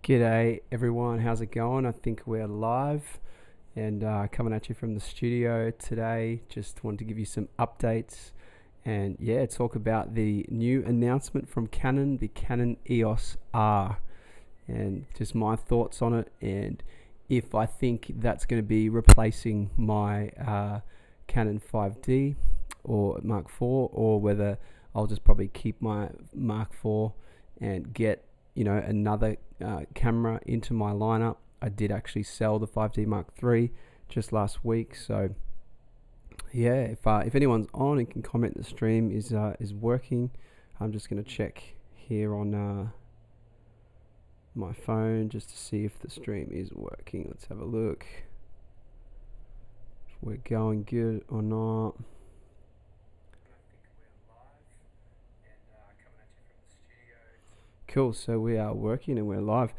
G'day everyone, how's it going? I think we're live and coming at you from the studio today. Just wanted to give you some updates and talk about the new announcement from Canon, the Canon EOS R, and just my thoughts on it, and if I think that's going to be replacing my Canon 5D or Mark IV, or whether I'll just probably keep my Mark IV and get another camera into my lineup. I did actually sell the 5D Mark III just last week, so if anyone's on and can comment the stream is working. I'm just going to check here on my phone just to see if the stream is working. Let's have a look if we're going good or not. Cool, so we are working and we're live.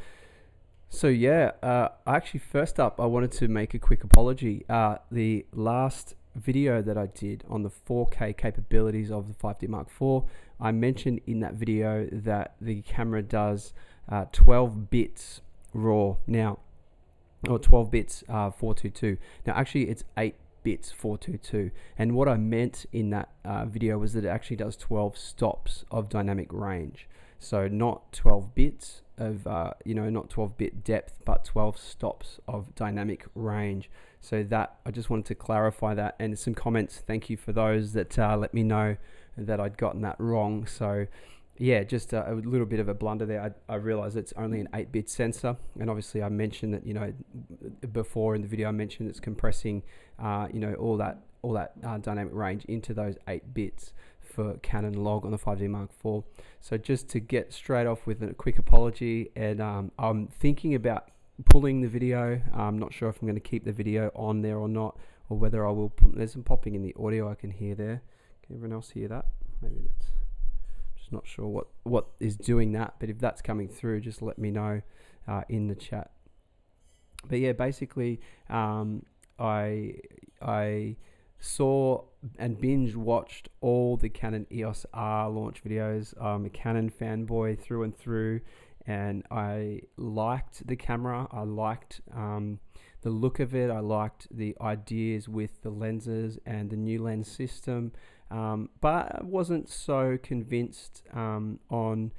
So actually first up, I wanted to make a quick apology. The last video that I did on the 4K capabilities of the 5D Mark IV, I mentioned in that video that the camera does 12 bits RAW now, or 12 bits 422. Now actually it's 8 bits 422, and what I meant in that video was that it actually does 12 stops of dynamic range. So not 12 bits of, not 12 bit depth, but 12 stops of dynamic range. So that, I just wanted to clarify that, and some comments. Thank you for those that let me know that I'd gotten that wrong. So just a little bit of a blunder there. I realized it's only an 8-bit sensor, and obviously I mentioned that, before in the video I mentioned it's compressing, all that dynamic range into those 8 bits for Canon log on the 5D Mark IV. So just to get straight off with a quick apology, and I'm thinking about pulling the video. I'm not sure if I'm going to keep the video on there or not, or whether I will there's some popping in the audio I can hear there. Can everyone else hear that? Maybe that's just not sure what is doing that, but if that's coming through, just let me know in the chat. But basically I saw and binge watched all the Canon EOS R launch videos. I'm a Canon fanboy through and through, and I liked the camera. I liked the look of it. I liked the ideas with the lenses and the new lens system, but I wasn't so convinced on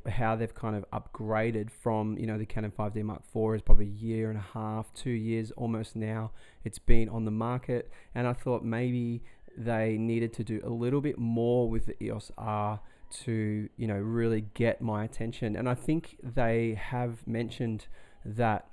how they've kind of upgraded from, the Canon 5D Mark IV is probably a year and a half, 2 years almost now. It's been on the market, and I thought maybe they needed to do a little bit more with the EOS R to, really get my attention. And I think they have mentioned that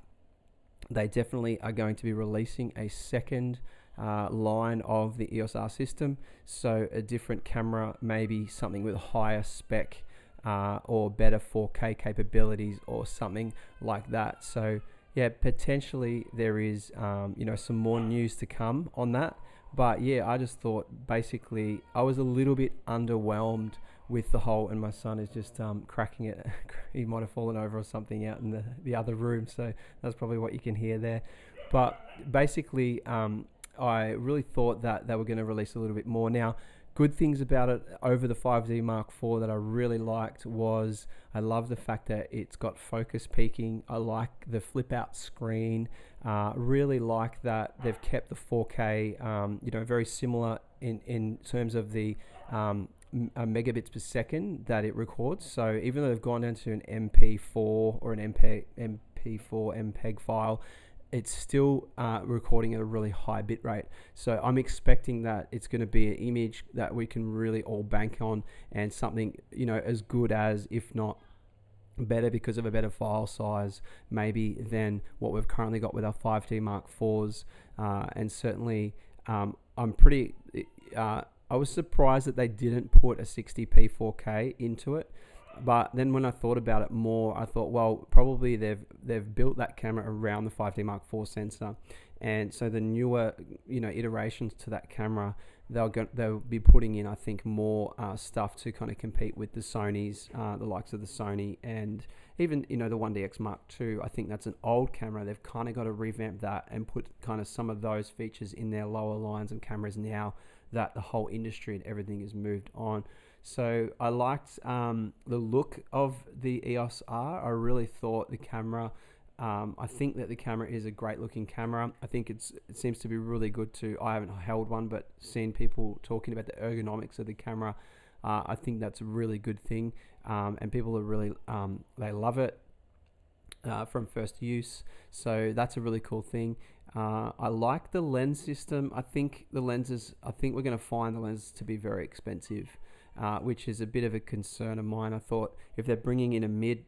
they definitely are going to be releasing a second line of the EOS R system. So a different camera, maybe something with a higher spec, or better 4K capabilities or something like that. So potentially there is some more news to come on that. But I just thought, basically I was a little bit underwhelmed with the whole, and my son is just cracking it. He might have fallen over or something out in the other room, so that's probably what you can hear there. But basically I really thought that they were going to release a little bit more. Now, good things about it over the 5D Mark IV that I really liked was, I love the fact that it's got focus peaking. I like the flip out screen. Really like that they've kept the 4K, very similar in terms of the megabits per second that it records. So even though they've gone down to an MP4 or an MP4 MPEG file, it's still recording at a really high bit rate. So I'm expecting that it's going to be an image that we can really all bank on, and something, as good as, if not better, because of a better file size maybe than what we've currently got with our 5D Mark IVs. And certainly I'm pretty, I was surprised that they didn't put a 60p 4K into it. But then when I thought about it more, I thought, well, probably they've built that camera around the 5D Mark IV sensor, and so the newer iterations to that camera, they'll be putting in, I think, more stuff to kind of compete with the Sonys, the likes of the Sony, and even the 1DX Mark II. I think that's an old camera. They've kind of got to revamp that and put kind of some of those features in their lower lines and cameras now that the whole industry and everything has moved on. So I liked the look of the EOS R. I really thought the camera. I think that the camera is a great looking camera. I think it seems to be really good to. I haven't held one, but seen people talking about the ergonomics of the camera. I think that's a really good thing, and people are really they love it from first use. So that's a really cool thing. I like the lens system. I think we're going to find the lenses to be very expensive, which is a bit of a concern of mine. I thought if they're bringing in a mid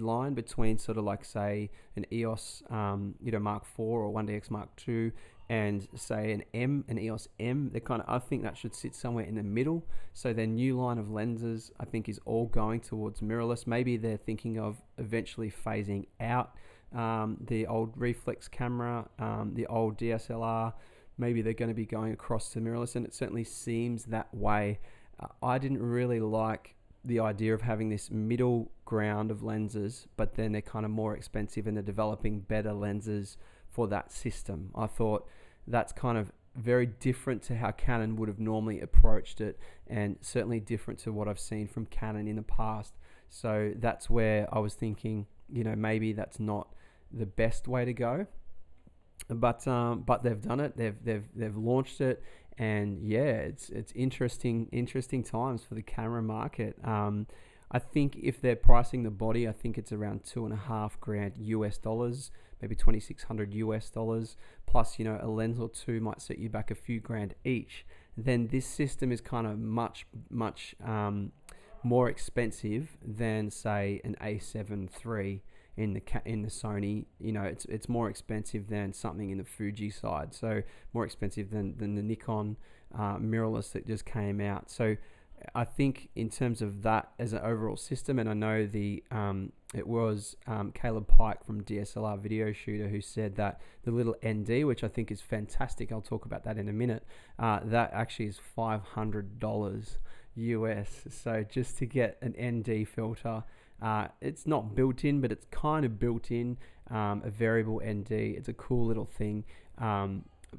line between sort of like say an EOS, Mark IV or 1DX Mark II, and say an EOS M, I think that should sit somewhere in the middle. So their new line of lenses, I think, is all going towards mirrorless. Maybe they're thinking of eventually phasing out the old reflex camera, the old DSLR. Maybe they're going to be going across to mirrorless, and it certainly seems that way. I didn't really like the idea of having this middle ground of lenses, but then they're kind of more expensive and they're developing better lenses for that system. I thought that's kind of very different to how Canon would have normally approached it, and certainly different to what I've seen from Canon in the past. So that's where I was thinking, maybe that's not the best way to go. But they've done it. They've launched it, and yeah, it's interesting times for the camera market. I think if they're pricing the body, I think it's around $2,500 US, maybe $2,600 US, plus a lens or two might set you back a few grand each. Then this system is kind of much more expensive than say an A7 III in the Sony. It's more expensive than something in the Fuji side, so more expensive than the Nikon mirrorless that just came out. So I think in terms of that as an overall system, and I know it was Caleb Pike from DSLR Video Shooter who said that the little ND, which I think is fantastic, I'll talk about that in a minute, that actually is $500 US. So just to get an ND filter, it's not built in, but it's kind of built in, a variable ND. It's a cool little thing.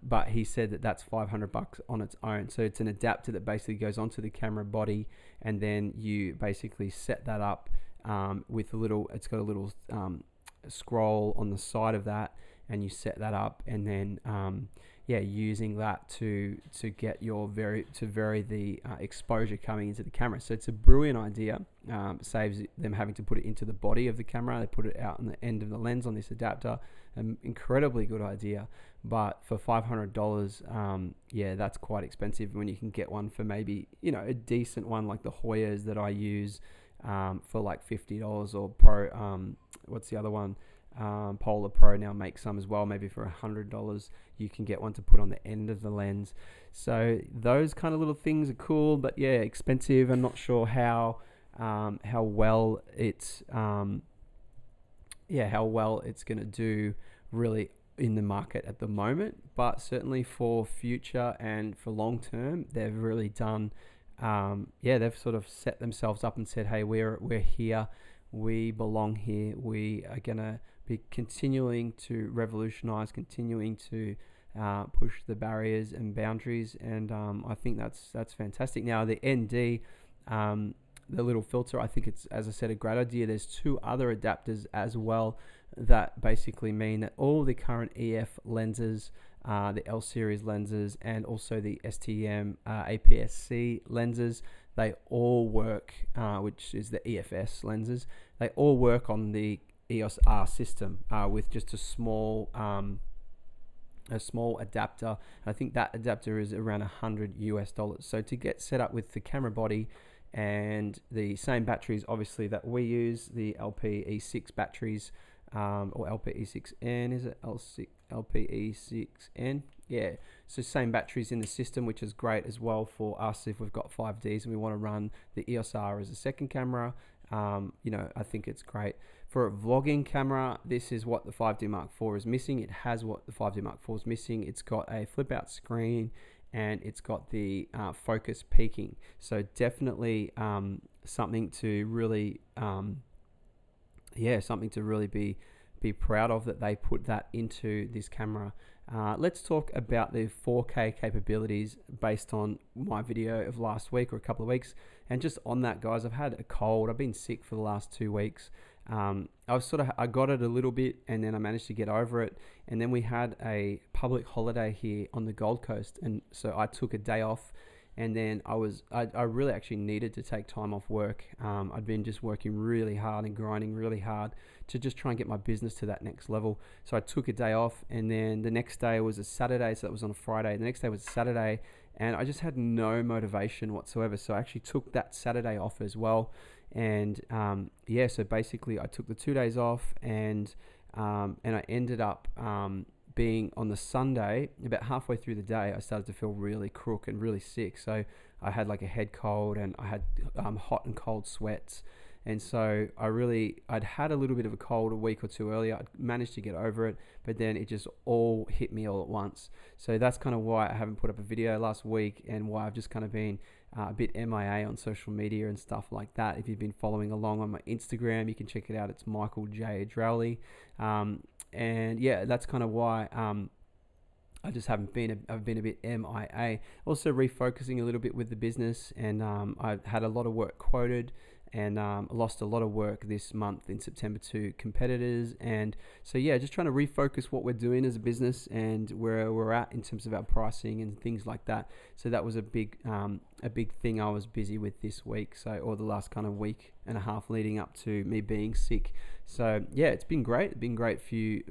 But he said that that's $500 on its own. So it's an adapter that basically goes onto the camera body, and then you basically set that up with it's got a little scroll on the side of that, and you set that up, and then using that to get vary the exposure coming into the camera. So it's a brilliant idea. Saves them having to put it into the body of the camera. They put it out on the end of the lens on this adapter. An incredibly good idea, but for $500, that's quite expensive when you can get one for maybe a decent one like the Hoyas that I use for like $50, or Pro. What's the other one? Polar Pro now makes some as well, maybe for $100 you can get one to put on the end of the lens. So those kind of little things are cool, but expensive. I'm not sure how well it's going to do really in the market at the moment, but certainly for future and for long term, they've really done they've sort of set themselves up and said, hey, we're here, we belong here, we are gonna be continuing to revolutionize, continuing to push the barriers and boundaries, and I think that's fantastic. Now the ND, the little filter, I think it's, as I said, a great idea. There's two other adapters as well that basically mean that all the current EF lenses, the L series lenses, and also the STM APS-C lenses, they all work, which is the EFS lenses, they all work on the EOS R system with just a small adapter. I think that adapter is around $100 US. So to get set up with the camera body and the same batteries, obviously, that we use, the LPE6 batteries, or LPE6N, is it LPE6N? Yeah, so same batteries in the system, which is great as well for us if we've got 5Ds and we want to run the EOS R as a second camera. I think it's great. For a vlogging camera, this is what the 5D Mark IV is missing. It has what the 5D Mark IV is missing. It's got a flip out screen, and it's got the focus peaking. So definitely something to really be be proud of that they put that into this camera. Let's talk about the 4K capabilities based on my video of last week or a couple of weeks. And just on that, guys, I've had a cold. I've been sick for the last 2 weeks. I got it a little bit, and then I managed to get over it. And then we had a public holiday here on the Gold Coast, and so I took a day off. And then I really actually needed to take time off work. I'd been just working really hard and grinding really hard to just try and get my business to that next level. So I took a day off, and then the next day was a Saturday. So that was on a Friday. The next day was a Saturday, and I just had no motivation whatsoever. So I actually took that Saturday off as well. And so basically I took the 2 days off, and I ended up being on the Sunday, about halfway through the day, I started to feel really crook and really sick. So I had like a head cold, and I had hot and cold sweats. And so I'd had a little bit of a cold a week or two earlier. I'd managed to get over it, but then it just all hit me all at once. So that's kind of why I haven't put up a video last week, and why I've just kind of been a bit MIA on social media and stuff like that. If you've been following along on my Instagram, you can check it out. It's Michael J. Drowley. And yeah, that's kind of why I just haven't been. I've been a bit MIA. Also refocusing a little bit with the business, and I've had a lot of work quoted, and lost a lot of work this month in September to competitors. And so yeah, just trying to refocus what we're doing as a business and where we're at in terms of our pricing and things like that. So that was a big thing I was busy with this week, or the last kind of week and a half leading up to me being sick. So yeah, it's been great. It's been great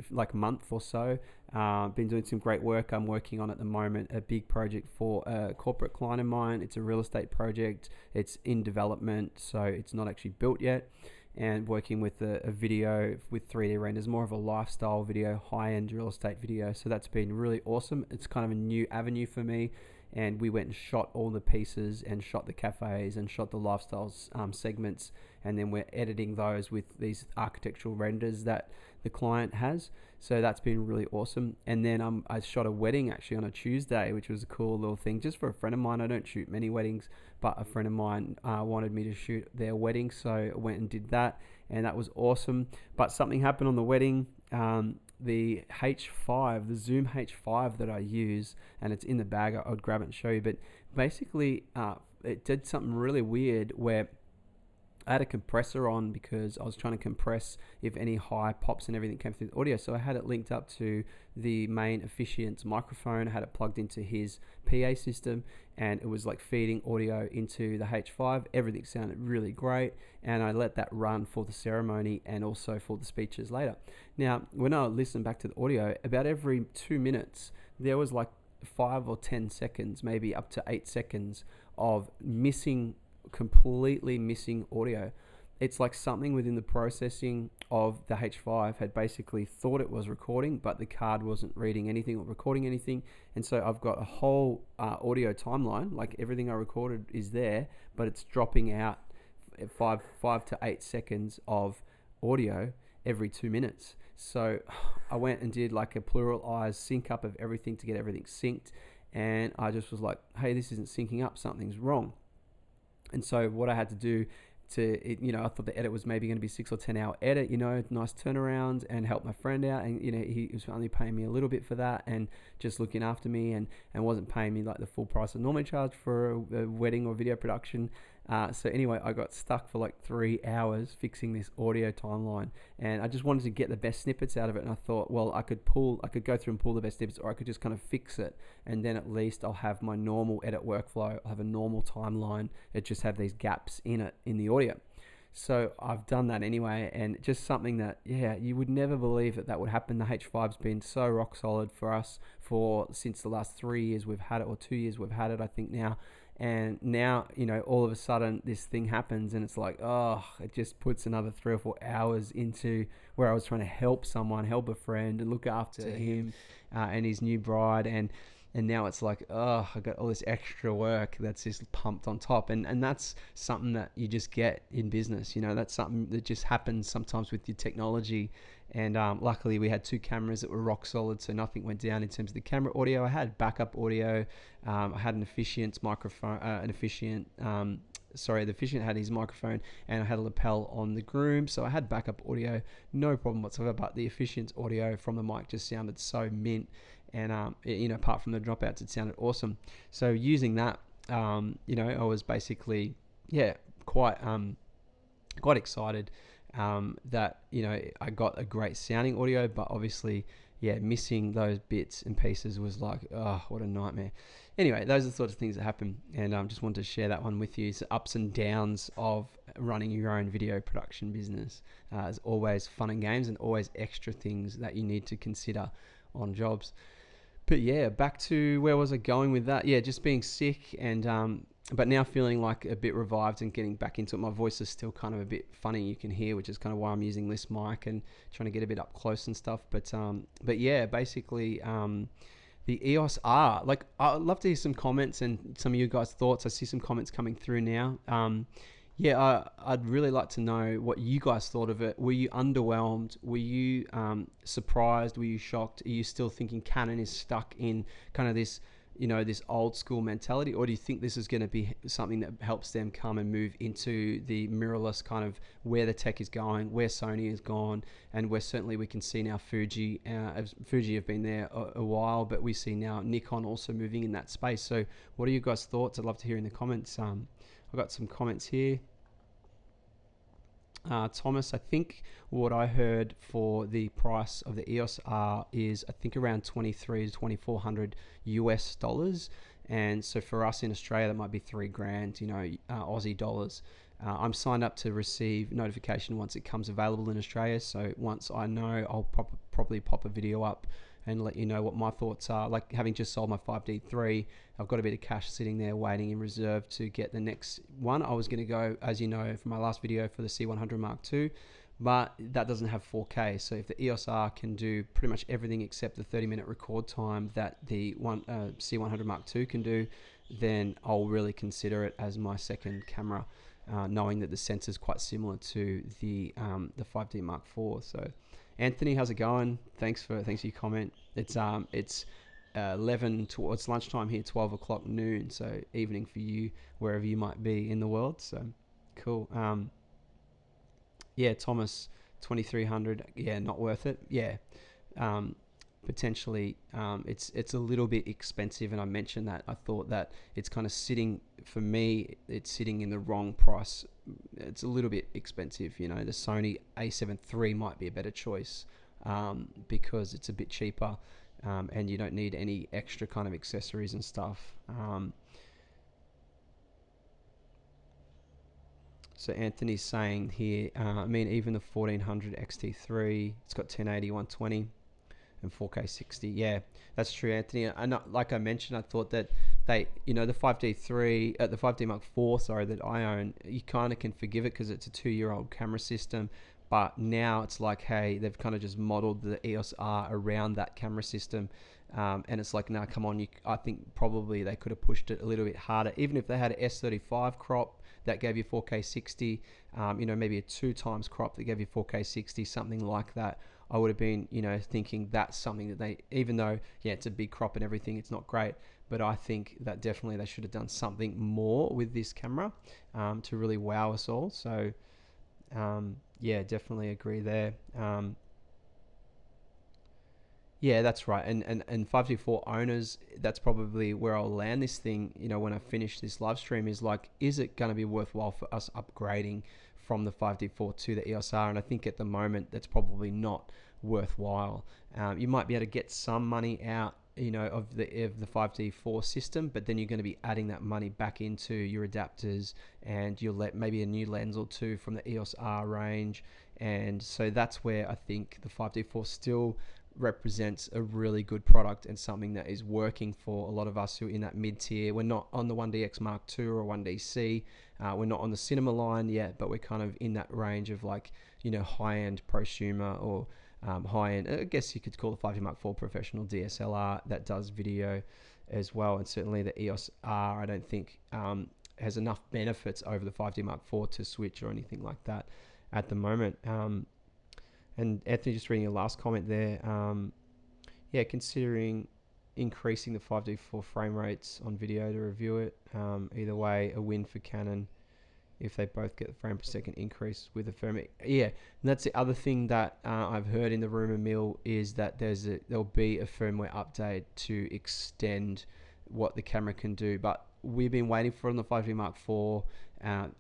like a month or so. Been doing some great work. I'm working on at the moment a big project for a corporate client of mine. It's a real estate project. It's in development, so it's not actually built yet. And working with a video with 3D renders, more of a lifestyle video, high-end real estate video. So that's been really awesome. It's kind of a new avenue for me. And we went and shot all the pieces, and shot the cafes, and shot the lifestyle segments, and then we're editing those with these architectural renders that the client has. So that's been really awesome. And then I shot a wedding actually on a Tuesday, which was a cool little thing just for a friend of mine. I don't shoot many weddings, but a friend of mine wanted me to shoot their wedding, so I went and did that, and that was awesome. But something happened on the wedding. The H5, the Zoom H5 that I use, and it's in the bag, I would grab it and show you, but basically it did something really weird where I had a compressor on because I was trying to compress if any high pops and everything came through the audio. So I had it linked up to the main Efficient's microphone. I had it plugged into his PA system, and it was like feeding audio into the H5. Everything sounded really great, and I let that run for the ceremony and also for the speeches later. Now, when I listened back to the audio, about every 2 minutes, there was like 5 or 10 seconds, maybe up to 8 seconds of completely missing audio. It's like something within the processing of the H5 had basically thought it was recording, but the card wasn't reading anything or recording anything. And so I've got a whole audio timeline, like everything I recorded is there, but it's dropping out 5 to 8 seconds of audio every 2 minutes. So I went and did like a pluralized sync up of everything to get everything synced. And I just was like, hey, this isn't syncing up, something's wrong. And so what I had to do I thought the edit was maybe going to be 6 or 10 hour edit, nice turnaround, and help my friend out. And, he was only paying me a little bit for that and just looking after me and wasn't paying me like the full price I normally charge for a wedding or video production. So anyway, I got stuck for like 3 hours fixing this audio timeline, and I just wanted to get the best snippets out of it. And I thought, well, I could go through and pull the best snippets, or I could just kind of fix it, and then at least I'll have my normal edit workflow. I'll have a normal timeline. It just have these gaps in it in the audio. So I've done that anyway, and just something that, you would never believe that would happen. The H5's been so rock solid for us since the last 3 years we've had it, or 2 years we've had it, I think now. And now, all of a sudden this thing happens, and it's like, it just puts another 3 or 4 hours into where I was trying to help a friend and look after him and his new bride. And now it's like, I got all this extra work that's just pumped on top. And that's something that you just get in business. That's something that just happens sometimes with your technology. And luckily we had 2 cameras that were rock solid, so nothing went down in terms of the camera audio. I had backup audio. I had an Efficient microphone, an Efficient the Efficient had his microphone, and I had a lapel on the Groom, so I had backup audio, no problem whatsoever. But the Efficient's audio from the mic just sounded so mint, and apart from the dropouts, it sounded awesome. So using that, I was basically quite excited that I got a great sounding audio, but obviously missing those bits and pieces was like, oh, what a nightmare. Anyway, those are the sorts of things that happen, and just wanted to share that one with you. It's the ups and downs of running your own video production business. There's always fun and games and always extra things that you need to consider on jobs. But back to where was I going with that? Just being sick, and but now feeling like a bit revived and getting back into it. My voice is still kind of a bit funny, you can hear, which is kind of why I'm using this mic and trying to get a bit up close and stuff. But basically the EOS R, like, I'd love to hear some comments and some of you guys' thoughts. I see some comments coming through now. I'd really like to know what you guys thought of it. Were you underwhelmed? Were you surprised? Were you shocked? Are you still thinking Canon is stuck in kind of this, this old school mentality? Or do you think this is going to be something that helps them come and move into the mirrorless kind of where the tech is going, where Sony has gone, and where certainly we can see now Fuji have been there a while, but we see now Nikon also moving in that space. So what are you guys' thoughts? I'd love to hear in the comments. I've got some comments here. Thomas, I think what I heard for the price of the EOS R is I think around $2,300 to $2,400 US, and so for us in Australia that might be $3,000, Aussie dollars. I'm signed up to receive notification once it comes available in Australia, so once I know, I'll probably pop a video up and let you know what my thoughts are. Like, having just sold my 5D3, I've got a bit of cash sitting there waiting in reserve to get the next one. I was going to go, as you know from my last video, for the C100 Mark II, but that doesn't have 4K. So if the EOS R can do pretty much everything except the 30-minute record time that the C100 Mark II can do, then I'll really consider it as my second camera, knowing that the sensor is quite similar to the 5D Mark IV. So Anthony, how's it going? Thanks for your comment. It's 11 towards lunchtime here, 12 o'clock noon, so evening for you wherever you might be in the world. So cool. Thomas, 2,300. Not worth it. Potentially it's a little bit expensive, and I mentioned that I thought that it's kind of sitting, for me, it's sitting in the wrong price. It's a little bit expensive. The Sony A7 III might be a better choice because it's a bit cheaper, and you don't need any extra kind of accessories and stuff. So Anthony's saying here, even the 1400 XT3, it's got 1080, 120 and 4K 60. That's true, Anthony. And like I mentioned, I thought that they, the 5D3, the 5D Mark IV, that I own, you kind of can forgive it because it's a 2-year-old camera system. But now it's like, hey, they've kind of just modeled the EOS R around that camera system. And it's like, nah, come on. I think probably they could have pushed it a little bit harder. Even if they had an S35 crop that gave you 4K 60, maybe a 2x crop that gave you 4K 60, something like that, I would have been, thinking that's something that they, even though, it's a big crop and everything, it's not great, but I think that definitely they should have done something more with this camera to really wow us all. So, definitely agree there. That's right. And 5G4 owners, that's probably where I'll land this thing, when I finish this live stream, is like, is it going to be worthwhile for us upgrading from the 5D4 to the EOS R? And I think at the moment that's probably not worthwhile. You might be able to get some money out, of the 5D4 system, but then you're going to be adding that money back into your adapters, and you'll let maybe a new lens or two from the EOS R range. And so that's where I think the 5D4 still represents a really good product and something that is working for a lot of us who are in that mid-tier. We're not on the 1DX Mark II or 1DC. We're not on the cinema line yet, but we're kind of in that range of like, high-end prosumer or high-end, I guess you could call the 5D Mark IV professional DSLR that does video as well. And certainly the EOS R, I don't think has enough benefits over the 5D Mark IV to switch or anything like that at the moment. And Anthony, just reading your last comment there, considering increasing the 5D4 frame rates on video to review it. Either way, a win for Canon. if they both get the frame per second increase with the firmware. Yeah, and that's the other thing that I've heard in the rumor mill, is that there'll be a firmware update to extend what the camera can do. But we've been waiting for it on the 5D Mark IV,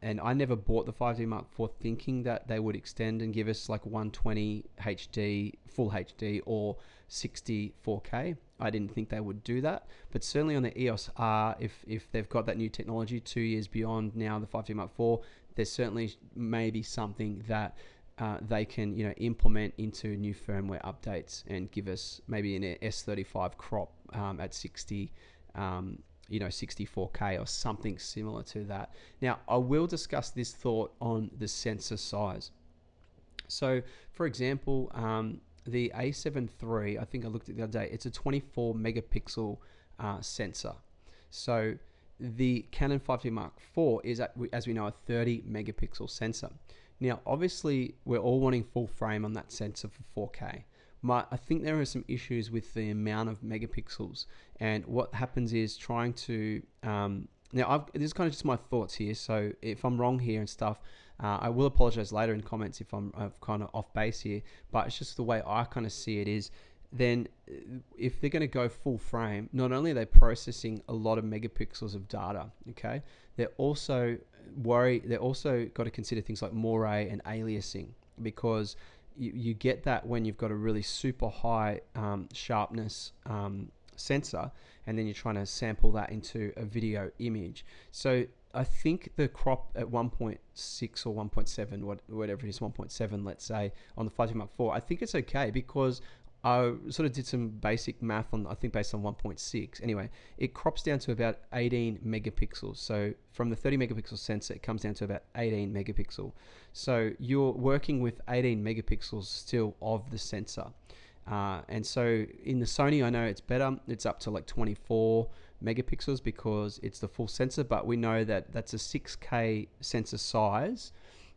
and I never bought the 5D Mark IV thinking that they would extend and give us like 120 HD, full HD, or 60 4K. I didn't think they would do that, but certainly on the EOS R, if they've got that new technology 2 years beyond now the 5D Mark IV, there's certainly maybe something that they can implement into new firmware updates and give us maybe an S35 crop at 60 64K or something similar to that. Now, I will discuss this thought on the sensor size. So, for example, the A7 III, I think I looked at the other day, it's a 24 megapixel sensor. So the Canon 5D Mark IV is, as we know, a 30 megapixel sensor. Now, obviously, we're all wanting full frame on that sensor for 4K. But I think there are some issues with the amount of megapixels, and what happens is trying to this is kind of just my thoughts here, so if I'm wrong here and stuff, I will apologize later in comments if I'm kind of off base here, but it's just the way I kind of see it is, then if they're going to go full frame, not only are they processing a lot of megapixels of data, okay, they're also got to consider things like moire and aliasing, because you get that when you've got a really super high sharpness sensor, and then you're trying to sample that into a video image. So I think the crop at 1.6 or 1.7, whatever it is, 1.7, let's say, on the 5D Mark IV, I think it's okay, because I sort of did some basic math on, I think based on 1.6. Anyway, it crops down to about 18 megapixels. So from the 30 megapixel sensor, it comes down to about 18 megapixel. So you're working with 18 megapixels still of the sensor. And so in the Sony, I know it's better. It's up to like 24 megapixels because it's the full sensor, but we know that that's a 6K sensor size.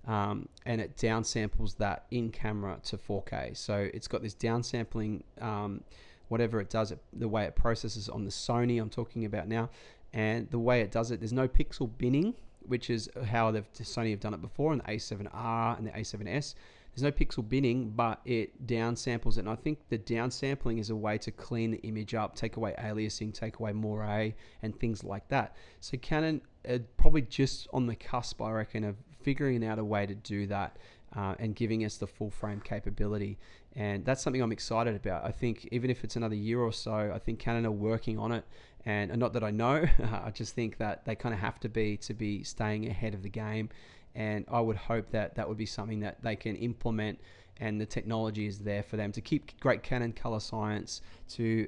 And it downsamples that in camera to 4K. So it's got this downsampling, whatever it does, the way it processes on the Sony I'm talking about now, and the way it does it, there's no pixel binning, which is how Sony have done it before in the A7R and the A7S. There's no pixel binning, but it downsamples it. And I think the downsampling is a way to clean the image up, take away aliasing, take away moire, and things like that. So Canon are probably just on the cusp, I reckon, of figuring out a way to do that and giving us the full frame capability. And that's something I'm excited about. I think even if it's another year or so, I think Canon are working on it. And not that I know, I just think that they kind of have to be staying ahead of the game. And I would hope that that would be something that they can implement, and the technology is there for them to keep great Canon color science, to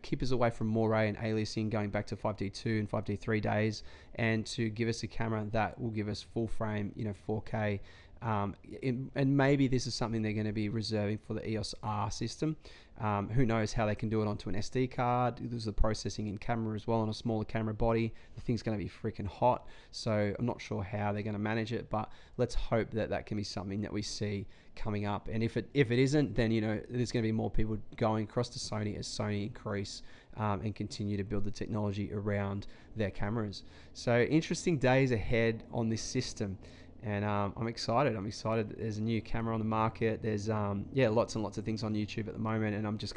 keep us away from moire and aliasing going back to 5D2 and 5D3 days, and to give us a camera that will give us full frame 4K. And maybe this is something they're going to be reserving for the EOS R system. Who knows how they can do it onto an SD card. There's the processing in camera as well on a smaller camera body. The thing's going to be freaking hot, so I'm not sure how they're going to manage it, but let's hope that that can be something that we see coming up. And if it isn't, then there's going to be more people going across to Sony as Sony increase and continue to build the technology around their cameras. So interesting days ahead on this system. And I'm excited. That there's a new camera on the market. There's lots and lots of things on YouTube at the moment, and I'm just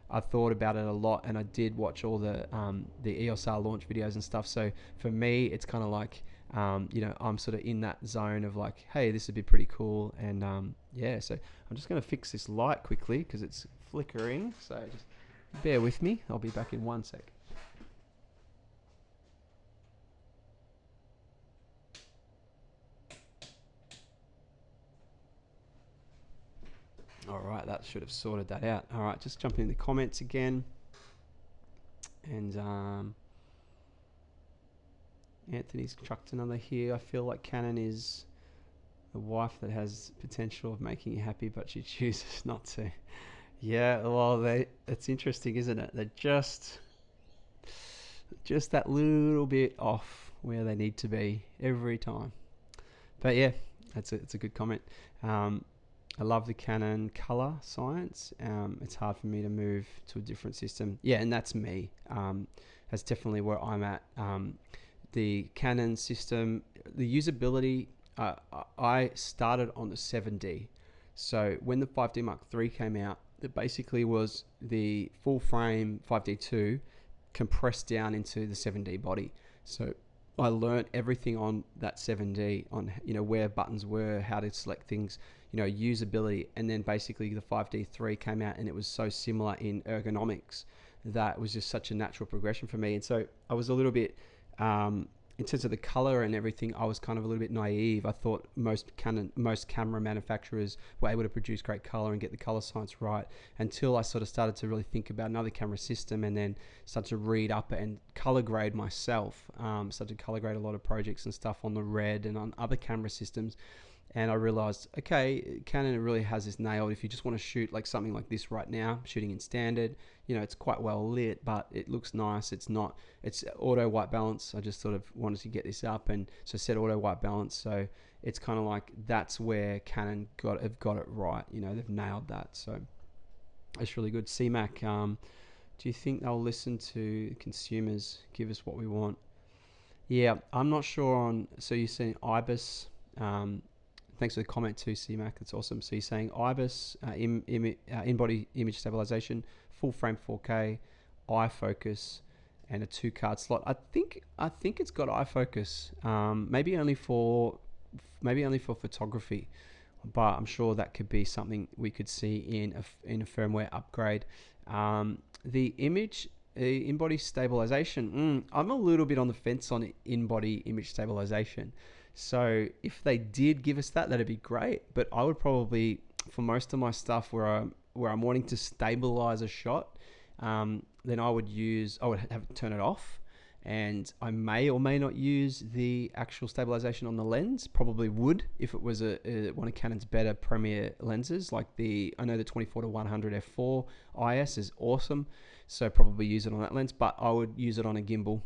I thought about it a lot, and I did watch all the EOS R launch videos and stuff. So for me, it's kind of like I'm sort of in that zone of like, hey, this would be pretty cool. And so I'm just gonna fix this light quickly because it's flickering. So just bear with me. I'll be back in 1 sec. All right, that should have sorted that out. All right, just jumping in the comments again. And Anthony's chucked another here. I feel like Canon is the wife that has potential of making you happy, but she chooses not to. Yeah, well, it's interesting, isn't it? They're just that little bit off where they need to be every time. But yeah, it's a good comment. I love the Canon color science. It's hard for me to move to a different system. Yeah, and that's me. That's definitely where I'm at. the Canon system, the usability, I started on the 7D. So when the 5D Mark III came out, it basically was the full frame 5D2 compressed down into the 7D body. So I learned everything on that 7D, on where buttons were, how to select things, usability. And then basically the 5D3 came out, and it was so similar in ergonomics that it was just such a natural progression for me. And so I was a little bit, in terms of the color and everything, I was kind of a little bit naive. I thought most camera manufacturers were able to produce great color and get the color science right, until I sort of started to really think about another camera system, and then started to read up and color grade myself. Started to color grade a lot of projects and stuff on the Red and on other camera systems. And I realized, okay, Canon really has this nailed. If you just want to shoot like something like this right now, shooting in standard, it's quite well lit, but it looks nice. It's auto white balance. I just sort of wanted to get this up, and so set auto white balance. So it's kind of like, that's where Canon have got it right. They've nailed that. So it's really good. CMAC, do you think they'll listen to consumers, give us what we want? Yeah, I'm not sure on, so you're saying IBIS, thanks for the comment too, CMAC. That's awesome. So you're saying IBIS, in-body image stabilization, full frame 4K, eye focus, and a 2-card slot. I think it's got eye focus. Maybe only for photography, but I'm sure that could be something we could see in a firmware upgrade. The in-body stabilization. I'm a little bit on the fence on in-body image stabilization. So if they did give us that, that'd be great. But I would probably, for most of my stuff where I'm wanting to stabilize a shot, then I would have to turn it off, and I may or may not use the actual stabilization on the lens. Probably would if it was one of Canon's better premier lenses, like I know the 24-100 f4 IS is awesome, so probably use it on that lens. But I would use it on a gimbal.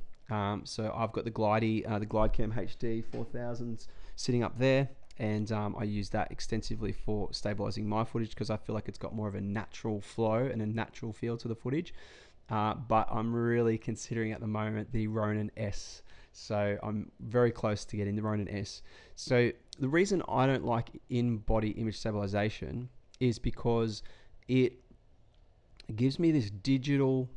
So I've got the Glidey, the Glidecam HD 4000s sitting up there, and I use that extensively for stabilizing my footage, because I feel like it's got more of a natural flow and a natural feel to the footage. But I'm really considering at the moment the Ronin S. So I'm very close to getting the Ronin S. So the reason I don't like in-body image stabilization is because it gives me this digital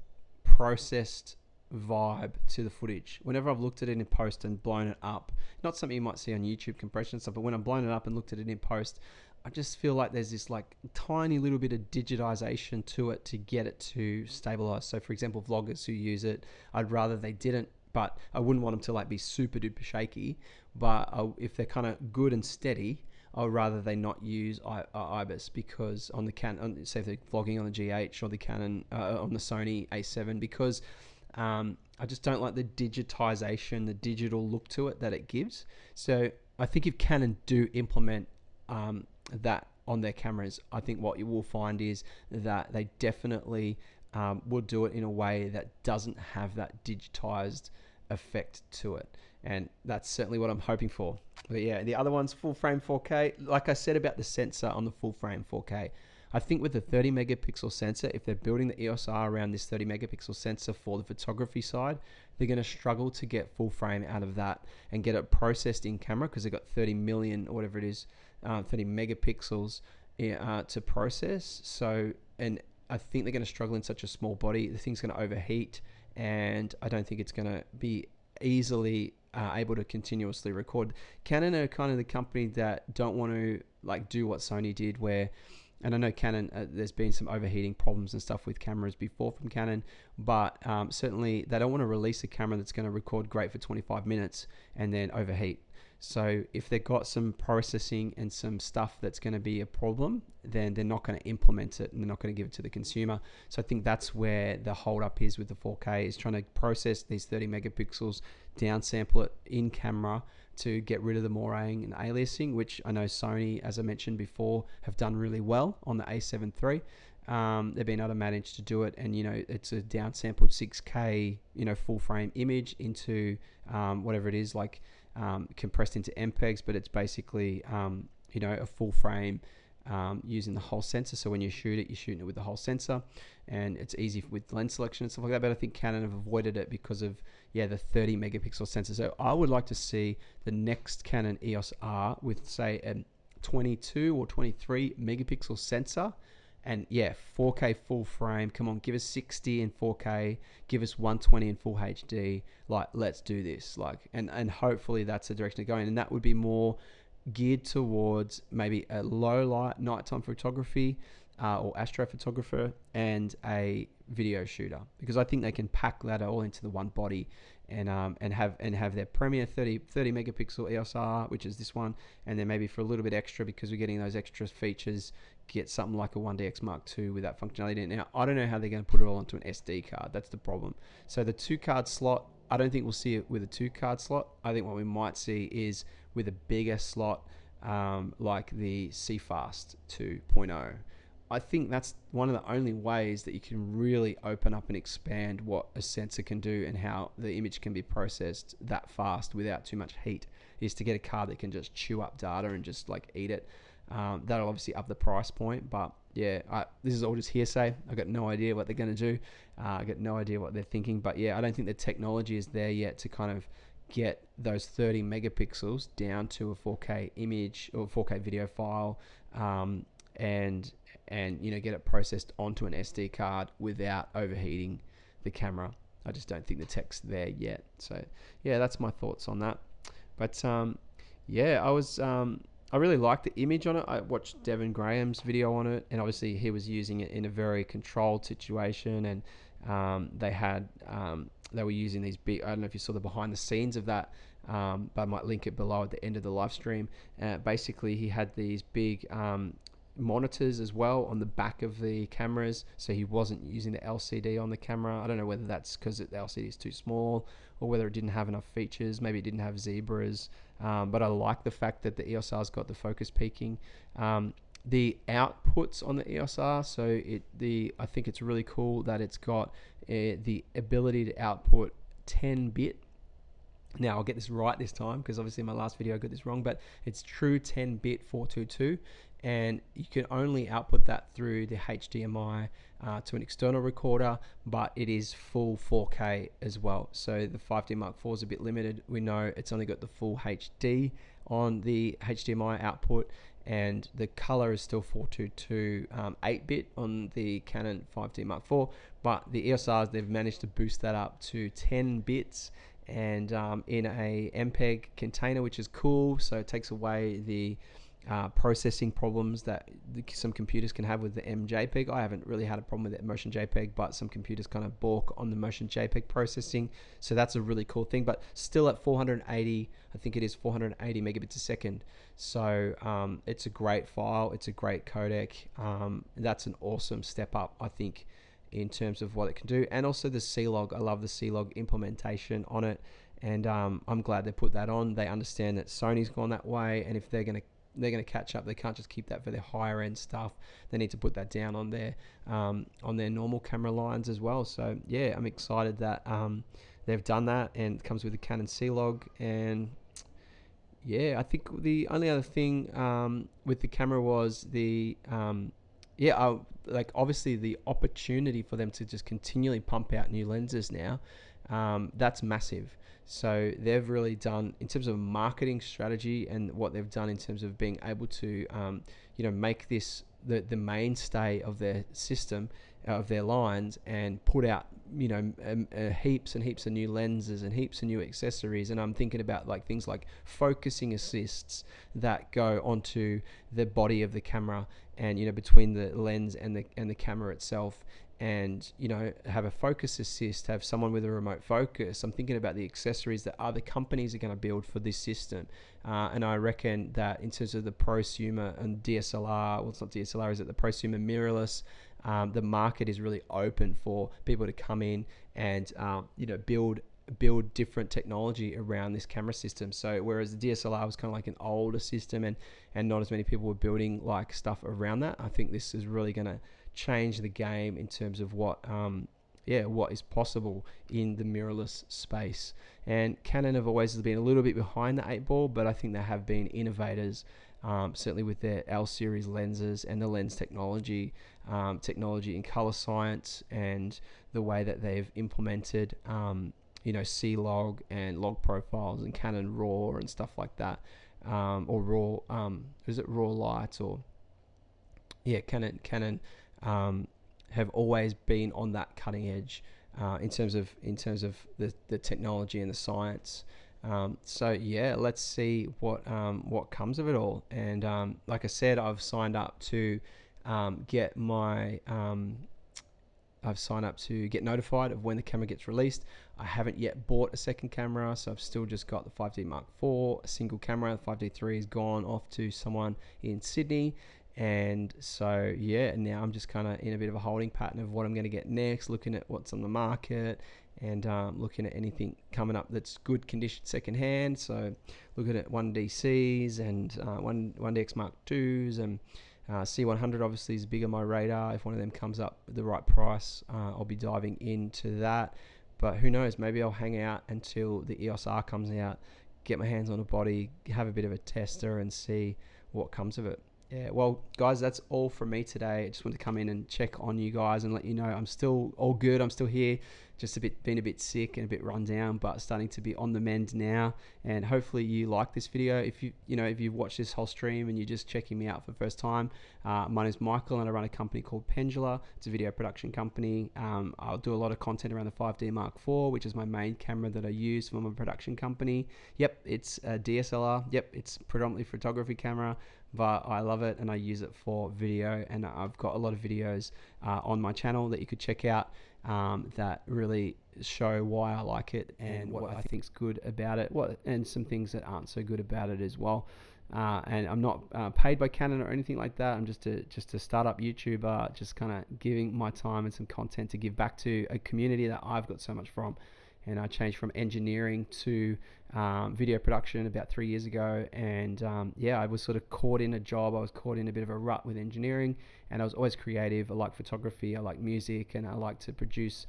processed vibe to the footage. Whenever I've looked at it in post and blown it up, not something you might see on YouTube compression stuff, but when I've blown it up and looked at it in post, I just feel like there's this like tiny little bit of digitization to it to get it to stabilize. So for example, vloggers who use it, I'd rather they didn't, but I wouldn't want them to like be super duper shaky. But if they're kind of good and steady, I'd rather they not use IBIS, because on the Canon, say if they're vlogging on the GH or the Canon, on the Sony A7, because I just don't like the digitization, the digital look to it that it gives. So I think if Canon do implement that on their cameras, I think what you will find is that they definitely will do it in a way that doesn't have that digitized effect to it. And that's certainly what I'm hoping for. But yeah, the other one's full frame 4K. Like I said about the sensor on the full frame 4K, I think with the 30 megapixel sensor, if they're building the EOS R around this 30 megapixel sensor for the photography side, they're going to struggle to get full frame out of that and get it processed in camera, because they've got 30 million or whatever it is, 30 megapixels to process. So, and I think they're going to struggle in such a small body. The thing's going to overheat, and I don't think it's going to be easily able to continuously record. Canon are kind of the company that don't want to like do what Sony did, where, and I know Canon, there's been some overheating problems and stuff with cameras before from Canon, but certainly they don't want to release a camera that's going to record great for 25 minutes and then overheat. So if they've got some processing and some stuff that's going to be a problem, then they're not going to implement it and they're not going to give it to the consumer. So I think that's where the hold up is with the 4K, is trying to process these 30 megapixels, downsample it in camera to get rid of the moiraying and aliasing, which I know Sony, as I mentioned before, have done really well on the A7 III. They've been able to manage to do it, and it's a downsampled 6K full frame image into whatever it is, like compressed into MPEGs, but it's basically a full frame using the whole sensor. So when you shoot it, you're shooting it with the whole sensor, and it's easy with lens selection and stuff like that. But I think Canon have avoided it because of the 30 megapixel sensor. So I would like to see the next Canon EOS R with, say, a 22 or 23 megapixel sensor, and 4K full frame. Come on, give us 60 in 4K, give us 120 in full HD. Like, let's do this. Like, and hopefully that's the direction they're going, and that would be more geared towards maybe a low light nighttime photography or astrophotographer and a video shooter, because I think they can pack that all into the one body, and have their premier 30 megapixel EOS R, which is this one, and then maybe for a little bit extra, because we're getting those extra features, get something like a 1DX Mark II with that functionality. Now, I don't know how they're going to put it all onto an SD card. That's the problem. So the 2-card slot, I don't think we'll see it with a 2-card slot. I think what we might see is with a bigger slot, like the CFast 2.0. I think that's one of the only ways that you can really open up and expand what a sensor can do and how the image can be processed that fast without too much heat, is to get a card that can just chew up data and just like eat it. That'll obviously up the price point, but this is all just hearsay. I got no idea what they're going to do. I got no idea what they're thinking, but I don't think the technology is there yet to kind of get those 30 megapixels down to a 4K image or 4K video file, and get it processed onto an SD card without overheating the camera. I just don't think the tech's there yet. So that's my thoughts on that. But I really liked the image on it. I watched Devin Graham's video on it, and obviously he was using it in a very controlled situation, and they were using these big, I don't know if you saw the behind the scenes of that, but I might link it below at the end of the live stream. Basically, he had these big monitors as well on the back of the cameras, so he wasn't using the LCD on the camera. I don't know whether that's because the LCD is too small or whether it didn't have enough features. Maybe it didn't have zebras, but I like the fact that the EOS R's got the focus peaking. The outputs on the EOS R, so I think it's really cool that it's got the ability to output 10-bit. Now, I'll get this right this time, because obviously in my last video I got this wrong, but it's true 10-bit 422, and you can only output that through the HDMI to an external recorder, but it is full 4K as well. So the 5D Mark IV is a bit limited. We know it's only got the full HD on the HDMI output, and the color is still 422 8-bit on the Canon 5D Mark IV, but the EOS Rs, they've managed to boost that up to 10 bits, and in a MPEG container, which is cool. So it takes away the processing problems that some computers can have with the MJPEG. I haven't really had a problem with the motion JPEG, but some computers kind of balk on the motion JPEG processing. So that's a really cool thing, but still at 480, I think it is 480 megabits a second. So it's a great file. It's a great codec. That's an awesome step up, I think, in terms of what it can do. And also the C-Log. I love the C-Log implementation on it. And I'm glad they put that on. They understand that Sony's gone that way, and if they're going to catch up. They can't just keep that for their higher end stuff. They need to put that down on their normal camera lines as well. So I'm excited that they've done that, and it comes with the Canon C-Log. And I think the only other thing with the camera was obviously the opportunity for them to just continually pump out new lenses now. That's massive. So they've really done, in terms of marketing strategy, and what they've done in terms of being able to make this the mainstay of their system, of their lines, and put out heaps and heaps of new lenses and heaps of new accessories. And I'm thinking about like things like focusing assists that go onto the body of the camera, and between the lens and the camera itself, and have a focus assist, have someone with a remote focus. I'm thinking about the accessories that other companies are going to build for this system, and I reckon that in terms of the prosumer and DSLR, well, it's not DSLR, is it the prosumer mirrorless? The market is really open for people to come in and build different technology around this camera system. So whereas the DSLR was kind of like an older system, and not as many people were building like stuff around that, I think this is really going to change the game in terms of what is possible in the mirrorless space. And Canon have always been a little bit behind the 8 ball, but I think they have been innovators certainly with their L series lenses and the lens technology in color science, and the way that they've implemented C-Log and log profiles and Canon RAW and stuff like that, or RAW, is it RAW Light, or Canon have always been on that cutting edge in terms of the technology and the science. So yeah, let's see what comes of it all. And like I said, I've signed up to get notified of when the camera gets released. I haven't yet bought a second camera, so I've still just got the 5D Mark IV, a single camera. The 5D3 has gone off to someone in Sydney. And so yeah, now I'm just kind of in a bit of a holding pattern of what I'm going to get next, looking at what's on the market, and looking at anything coming up that's good condition secondhand. So looking at 1DCs and 1DX Mark IIs, and C100 obviously is big on my radar. If one of them comes up at the right price, I'll be diving into that. But who knows, maybe I'll hang out until the EOS R comes out, get my hands on a body, have a bit of a tester, and see what comes of it. Yeah, well, guys, that's all from me today. I just wanted to come in and check on you guys and let you know I'm still all good. I'm still here, just been a bit sick and a bit run down, but starting to be on the mend now. And hopefully you like this video. If you've watched this whole stream and you're just checking me out for the first time, my name's Michael and I run a company called Pendula. It's a video production company. I'll do a lot of content around the 5D Mark IV, which is my main camera that I use for my production company. Yep, it's a DSLR. Yep, it's predominantly photography camera, but I love it and I use it for video, and I've got a lot of videos on my channel that you could check out that really show why I like it and what I think's good about it, and some things that aren't so good about it as well. And I'm not paid by Canon or anything like that. I'm just a startup YouTuber, just kind of giving my time and some content to give back to a community that I've got so much from. And I changed from engineering to video production about 3 years ago. And I was sort of caught in a job. I was caught in a bit of a rut with engineering, and I was always creative. I like photography, I like music, and I like to produce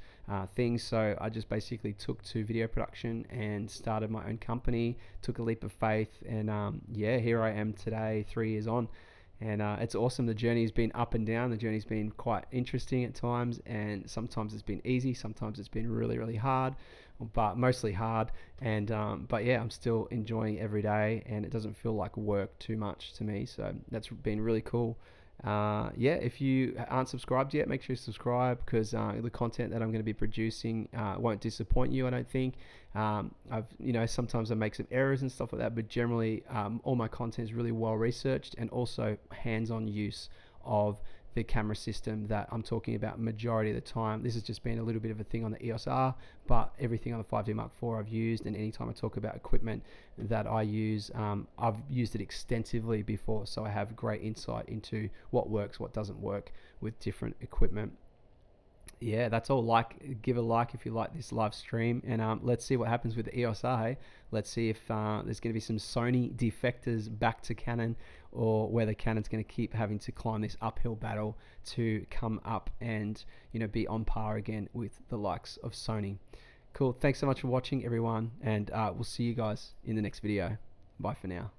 things. So I just basically took to video production and started my own company, took a leap of faith, and here I am today, 3 years on. And it's awesome. The journey's been up and down. The journey's been quite interesting at times, and sometimes it's been easy, sometimes it's been really, really hard, but mostly hard. And but yeah, I'm still enjoying every day, and it doesn't feel like work too much to me. So that's been really cool. If you aren't subscribed yet, make sure you subscribe, because the content that I'm going to be producing won't disappoint you, I don't think. Sometimes I make some errors and stuff like that, but generally all my content is really well researched, and also hands-on use of the camera system that I'm talking about majority of the time. This has just been a little bit of a thing on the EOS R, but everything on the 5D Mark IV I've used, and anytime I talk about equipment that I use, I've used it extensively before, so I have great insight into what works, what doesn't work with different equipment. Yeah, that's all. Give a like if you like this live stream, and let's see what happens with the EOS R. Hey? Let's see if there's going to be some Sony defectors back to Canon, or whether Canon's going to keep having to climb this uphill battle to come up and be on par again with the likes of Sony. Cool. Thanks so much for watching, everyone, and we'll see you guys in the next video. Bye for now.